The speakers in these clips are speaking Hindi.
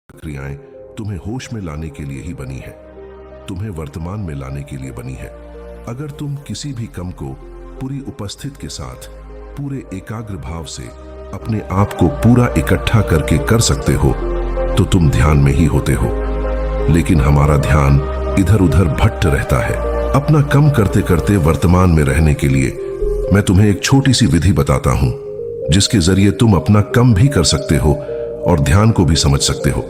प्रक्रियाएं तुम्हें होश में लाने के लिए ही बनी है, तुम्हें वर्तमान में लाने के लिए बनी है। अगर तुम किसी भी कम को पूरी उपस्थित के साथ पूरे एकाग्र भाव से अपने आप को पूरा इकट्ठा करके कर सकते हो तो तुम ध्यान में ही होते हो। लेकिन हमारा ध्यान इधर उधर भटक रहता है। अपना कम करते करते वर्तमान में रहने के लिए मैं तुम्हें एक छोटी सी विधि बताता हूं, जिसके जरिए तुम अपना कम भी कर सकते हो और ध्यान को भी समझ सकते हो।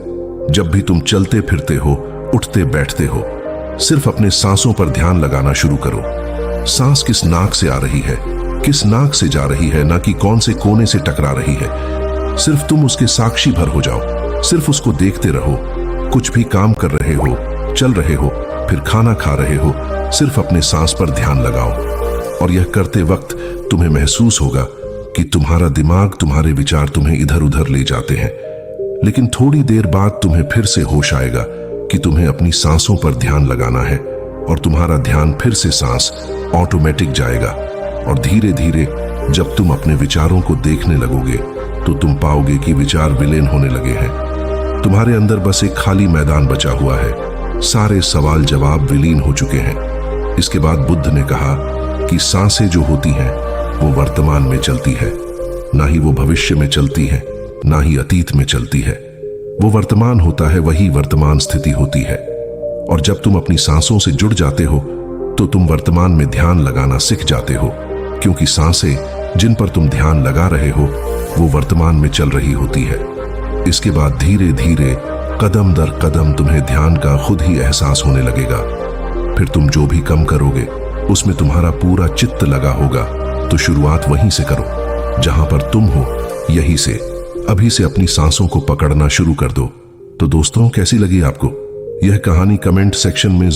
जब भी तुम चलते फिरते हो, उठते बैठते हो, सिर्फ अपने सांसों पर ध्यान लगाना शुरू करो। सांस किस नाक से आ रही है, किस नाक से जा रही है, ना कि कौन से कोने से टकरा रही है। सिर्फ तुम उसके साक्षी भर हो जाओ, सिर्फ उसको देखते रहो। कुछ भी काम कर रहे हो, चल रहे हो, फिर खाना खा रहे हो, सिर्फ अपने सांस पर ध्यान लगाओ। और यह करते वक्त तुम्हें महसूस होगा कि तुम्हारा दिमाग, तुम्हारे विचार तुम्हें इधर उधर ले जाते हैं। लेकिन थोड़ी देर बाद तुम्हें फिर से होश आएगा कि तुम्हें अपनी सांसों पर ध्यान लगाना है और तुम्हारा ध्यान फिर से सांस ऑटोमेटिक जाएगा। और धीरे धीरे जब तुम अपने विचारों को देखने लगोगे तो तुम पाओगे कि विचार विलीन होने लगे हैं। तुम्हारे अंदर बस एक खाली मैदान बचा हुआ है, सारे सवाल जवाब विलीन हो चुके हैं। इसके बाद बुद्ध ने कहा कि सांसें जो होती हैं वो वर्तमान में चलती है, ना ही वो भविष्य में चलती है, ना ही अतीत में चलती है। वो वर्तमान होता है, वही वर्तमान स्थिति होती है। और जब तुम अपनी सांसों से जुड़ जाते हो तो तुम वर्तमान में ध्यान लगाना सीख जाते हो, क्योंकि सांसें जिन पर तुम ध्यान लगा रहे हो वो वर्तमान में चल रही होती है। इसके बाद धीरे धीरे कदम दर कदम तुम्हें ध्यान का खुद ही एहसास होने लगेगा। फिर तुम जो भी कम करोगे उसमें तुम्हारा पूरा चित्त लगा होगा। तो शुरुआत वहीं से करो जहां पर तुम हो, यहीं से अभी से अपनी सांसों को पकड़ना शुरू कर दो। तो दोस्तों, कैसी लगी आपको यह कहानी? कमेंट सेक्शन में